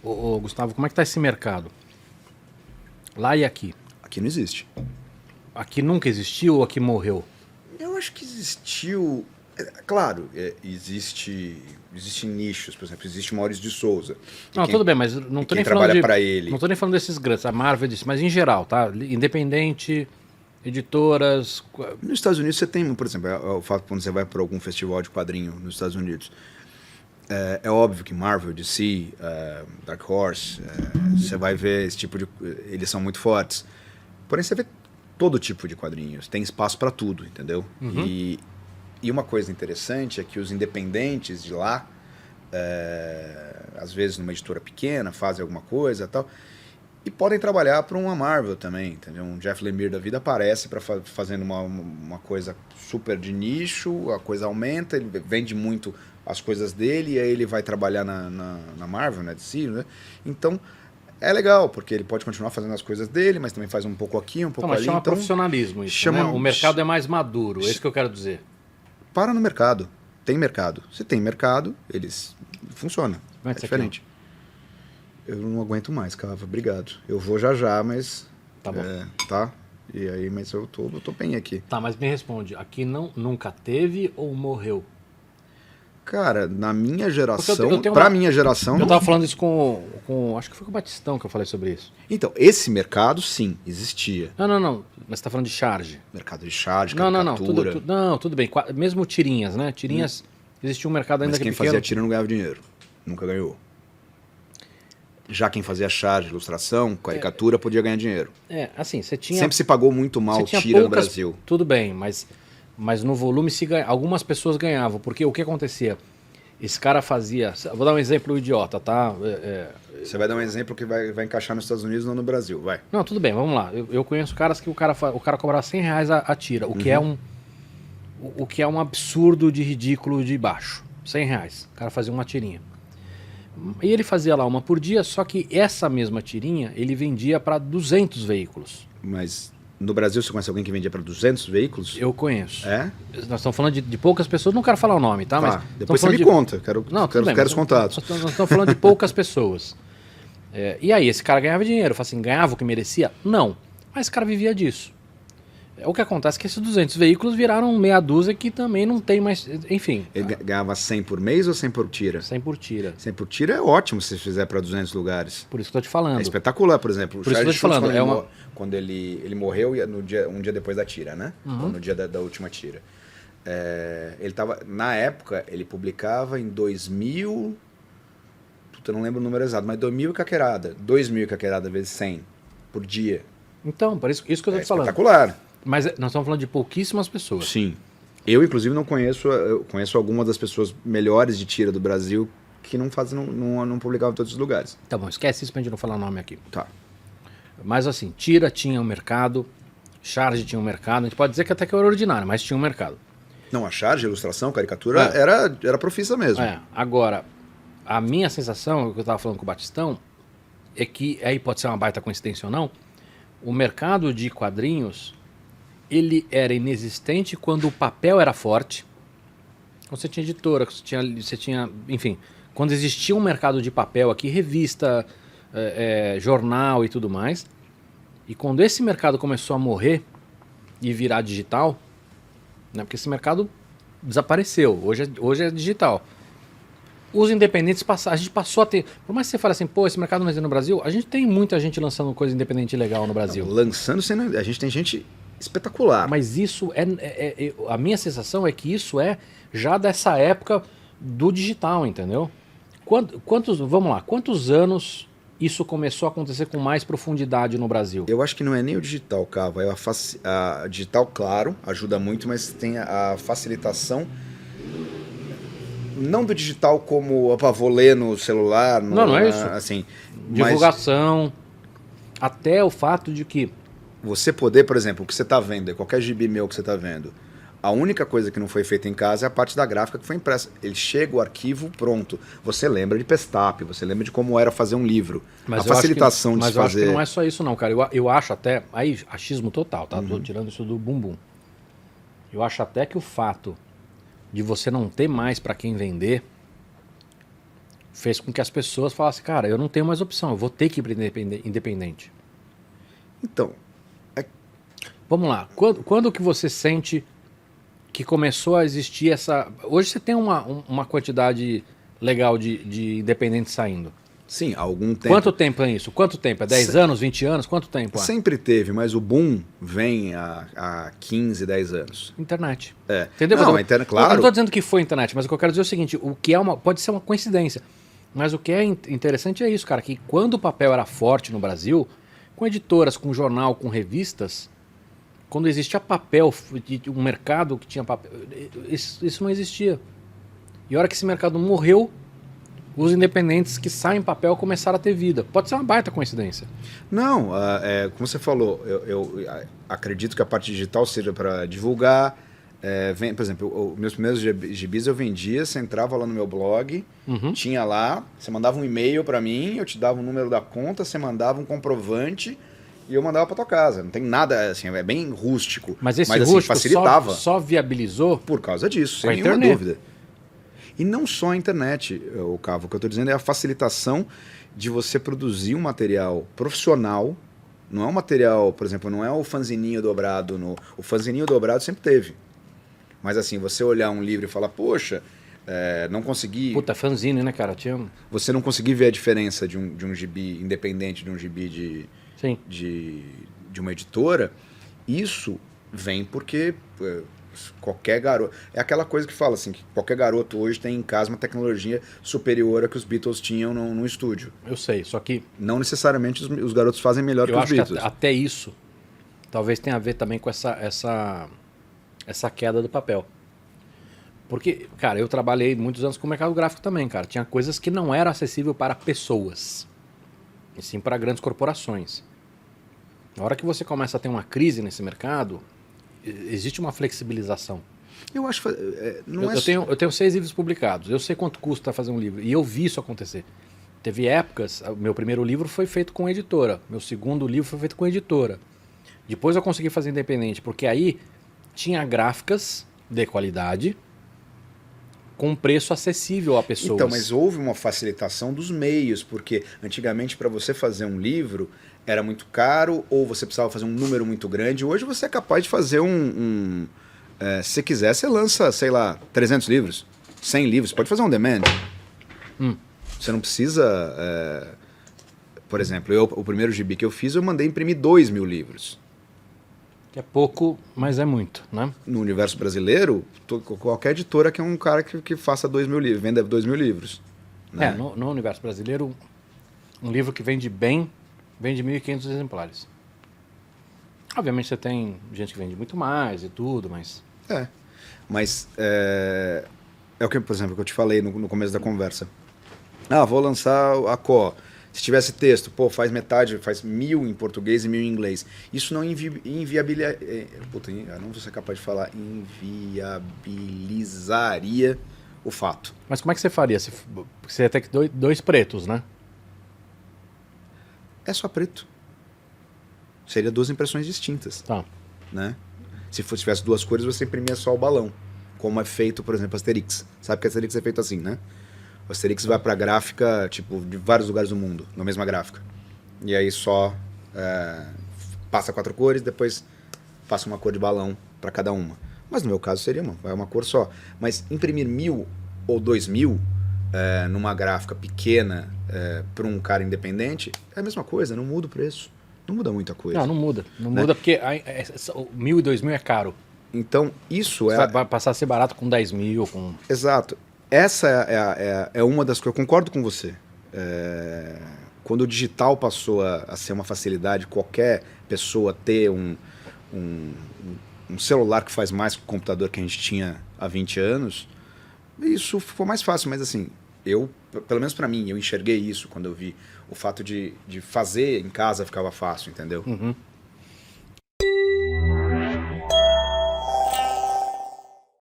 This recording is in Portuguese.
Ô, Gustavo, como é que tá esse mercado? Lá e aqui? Aqui não existe. Aqui nunca existiu ou aqui morreu? Eu acho que existiu. Claro, existe nichos, por exemplo, existe Maurício de Souza. Não, tudo bem, mas não tô nem falando trabalha para ele. Não tô nem falando desses grandes, a Marvel disse, mas em geral, tá? Independente, editoras. Nos Estados Unidos você tem, por exemplo, o fato quando você vai para algum festival de quadrinho nos Estados Unidos. É óbvio que Marvel, DC, Dark Horse, você vai ver esse tipo de. Eles são muito fortes. Porém, você vê todo tipo de quadrinhos. Tem espaço para tudo, entendeu? Uhum. E uma coisa interessante é que os independentes de lá, às vezes numa editora pequena, fazem alguma coisa e tal, e podem trabalhar para uma Marvel também, entendeu? Um Jeff Lemire da vida aparece fazendo uma coisa super de nicho, a coisa aumenta, ele vende muito as coisas dele, e aí ele vai trabalhar na Marvel, né, DC, né? Então, é legal, porque ele pode continuar fazendo as coisas dele, mas também faz um pouco aqui, um pouco Mas ali. chama Então, profissionalismo isso, né? O mercado é mais maduro, é isso que eu quero dizer. Para no mercado. Tem mercado. Se tem mercado, eles... Funciona. É diferente. Eu não aguento mais, Cava. Obrigado. Eu vou já, mas... Tá bom. Tá? E aí, mas eu tô bem aqui. Tá, mas me responde. Aqui nunca teve ou morreu? Cara, na minha geração... eu tenho pra minha geração... Eu tava falando isso com... Acho que foi com o Batistão que eu falei sobre isso. Então, esse mercado, sim, existia. Não. Mas você tá falando de charge. Mercado de charge, Não. caricatura. Tudo bem. Mesmo tirinhas, né? Tirinhas... Existia um mercado ainda Mas quem pequeno. fazia tira não ganhava dinheiro. Nunca ganhou. Já quem fazia charge, ilustração, caricatura, podia ganhar dinheiro. Assim, você tinha... Sempre se pagou muito mal tira no Brasil. Tudo bem, mas no volume algumas pessoas ganhavam. Porque o que acontecia? Esse cara fazia... Vou dar um exemplo idiota, tá? Você vai dar um exemplo que vai encaixar nos Estados Unidos, não no Brasil, vai. Não, tudo bem, vamos lá. Eu conheço caras que o cara cobrava R$100 a tira, o que é um absurdo de ridículo de baixo. R$100. O cara fazia uma tirinha. E ele fazia lá uma por dia, só que essa mesma tirinha ele vendia para 200 veículos. Mas no Brasil você conhece alguém que vendia para 200 veículos? Eu conheço. É? Nós estamos falando de poucas pessoas, não quero falar o nome, tá? Mas depois você me conta, quero os contatos. Nós estamos falando de poucas pessoas. E aí, esse cara ganhava dinheiro. Eu falo assim, ganhava o que merecia? Não. Mas esse cara vivia disso. O que acontece é que esses 200 veículos viraram meia dúzia que também não tem mais... Enfim. Ele ganhava 100 por mês ou 100 por tira? 100 por tira. 100 por tira é ótimo se fizer para 200 lugares. Por isso que eu tô te falando. É espetacular, por exemplo. Por isso que eu tô te falando. Quando ele morreu um dia depois da tira, né? Uhum. Ou no dia da última tira. Ele tava, na época, ele publicava em 2000... Eu não lembro o número exato, mas 2.000 caquerada. 2.000 caquerada vezes 100 por dia. Então, por isso que eu tô te falando. Espetacular. Mas nós estamos falando de pouquíssimas pessoas. Sim. Eu, inclusive, não conheço... Eu conheço algumas das pessoas melhores de tira do Brasil que não publicavam em todos os lugares. Tá bom, esquece isso pra gente não falar o nome aqui. Tá. Mas assim, tira tinha um mercado, charge tinha um mercado. A gente pode dizer que até que era ordinário, mas tinha um mercado. Não, a charge, a ilustração, a caricatura era profissa mesmo. Agora, a minha sensação, o que eu estava falando com o Batistão, é que, aí pode ser uma baita coincidência ou não, o mercado de quadrinhos, ele era inexistente quando o papel era forte. Você tinha editora, você tinha, enfim, quando existia um mercado de papel aqui, revista, jornal e tudo mais, e quando esse mercado começou a morrer e virar digital, né, porque esse mercado desapareceu, hoje é digital. Os independentes a gente passou a ter... Por mais que você fale assim, pô, esse mercado não existe no Brasil, a gente tem muita gente lançando coisa independente legal no Brasil. Não, lançando, a gente tem gente espetacular. Mas isso a minha sensação é que isso é já dessa época do digital, entendeu? Vamos lá, quantos anos isso começou a acontecer com mais profundidade no Brasil? Eu acho que não é nem o digital, Cava. A digital, claro, ajuda muito, mas tem a facilitação... Não do digital como, vou ler no celular. Não é isso. Assim, divulgação, até o fato de que... Você poder, por exemplo, o que você está vendo, qualquer gibi meu que você está vendo, a única coisa que não foi feita em casa é a parte da gráfica que foi impressa. Ele chega o arquivo pronto. Você lembra de Pestap, você lembra de como era fazer um livro. Mas a facilitação de se fazer... Mas eu acho que não é só isso não, cara. Eu acho até... Aí, achismo total, tá? Tô tirando isso do bumbum. Eu acho até que o fato... de você não ter mais para quem vender, fez com que as pessoas falassem, cara, eu não tenho mais opção, eu vou ter que ir para independente. Então, Vamos lá, quando que você sente que começou a existir essa... Hoje você tem uma quantidade legal de independentes saindo. sim, há algum tempo. Quanto tempo é isso? Quanto tempo? É 10 anos, 20 anos? Quanto tempo? Sempre teve, mas o boom vem há 15, 10 anos. Internet. É. Entendeu? Não, Mas a internet, eu não claro. estou dizendo que foi internet, mas o que eu quero dizer é o seguinte, o que pode ser uma coincidência, mas o que é interessante é isso, cara, que quando o papel era forte no Brasil, com editoras, com jornal, com revistas, quando existia papel, um mercado que tinha papel, isso não existia. E a hora que esse mercado morreu, os independentes que saem em papel começaram a ter vida. Pode ser uma baita coincidência. Não, como você falou, eu acredito que a parte digital seja para divulgar. Por exemplo, meus primeiros gibis eu vendia, você entrava lá no meu blog, tinha lá, você mandava um e-mail para mim, eu te dava o número da conta, você mandava um comprovante e eu mandava para tua casa. Não tem nada, assim, é bem rústico. Mas esse assim, rústico facilitava só viabilizou por causa disso, sem a nenhuma internet. dúvida. E não só a internet, o Cavo, o que eu estou dizendo é a facilitação de você produzir um material profissional. Não é um material, por exemplo, não é o fanzininho dobrado. O fanzininho dobrado sempre teve. Mas assim, você olhar um livro e falar, poxa, não consegui... Puta, fanzine, né, cara? Você não conseguir ver a diferença de um gibi independente de um gibi Sim. de uma editora, isso vem porque... qualquer garoto... É aquela coisa que fala assim, que qualquer garoto hoje tem em casa uma tecnologia superior à que os Beatles tinham no estúdio. Eu sei, só que... Não necessariamente os garotos fazem melhor que eu os acho Beatles. que até isso talvez tenha a ver também com essa queda do papel. Porque, cara, eu trabalhei muitos anos com o mercado gráfico também, cara. Tinha coisas que não eram acessíveis para pessoas, e sim para grandes corporações. Na hora que você começa a ter uma crise nesse mercado, existe uma flexibilização. Eu acho... Eu tenho 6 livros publicados. Eu sei quanto custa fazer um livro. E eu vi isso acontecer. Teve épocas... O meu primeiro livro foi feito com editora. Meu segundo livro foi feito com editora. Depois eu consegui fazer independente. Porque aí tinha gráficas de qualidade com um preço acessível a pessoas. Então, mas houve uma facilitação dos meios. Porque antigamente, para você fazer um livro... era muito caro, ou você precisava fazer um número muito grande. Hoje você é capaz de fazer se você quiser, você lança, sei lá, 300 livros, 100 livros. Você pode fazer um demand. Você não precisa... por exemplo, o primeiro gibi que eu fiz, eu mandei imprimir 2.000 livros. Que é pouco, mas é muito, né? No universo brasileiro, qualquer editora que é um cara que faça 2.000 livros, venda 2.000 livros. Né? No universo brasileiro, um livro que vende bem... vende 1.500 exemplares. Obviamente você tem gente que vende muito mais e tudo, mas... Mas é o que, por exemplo, que eu te falei no começo da conversa. Vou lançar a Có. Se tivesse texto, faz metade, faz 1.000 em português e 1.000 em inglês. Isso não inviabilizaria... eu não vou ser capaz de falar. Inviabilizaria o fato. Mas como é que você faria? Você ia ter que dois pretos, né? É só preto. Seria 2 impressões distintas. Tá. Né? Se tivesse 2 cores, você imprimia só o balão. Como é feito, por exemplo, Asterix. Sabe que Asterix é feito assim, né? O Asterix vai pra gráfica, tipo, de vários lugares do mundo, na mesma gráfica. E aí só passa 4 cores, depois passa uma cor de balão para cada uma. Mas no meu caso seria uma cor só. Mas imprimir 1.000 ou 2.000 numa gráfica pequena para um cara independente é a mesma coisa, não muda o preço. Não muda muita coisa. Não muda. Não muda porque 1.000 e 2.000 é caro. Então, isso Você vai passar a ser barato com 10.000, com... Exato. Essa é uma das coisas... Eu concordo com você. Quando o digital passou a ser uma facilidade, qualquer pessoa ter um celular que faz mais que o computador que a gente tinha há 20 anos, isso ficou mais fácil. Mas assim, pelo menos para mim, eu enxerguei isso quando eu vi o fato de fazer em casa ficava fácil, entendeu? Uhum.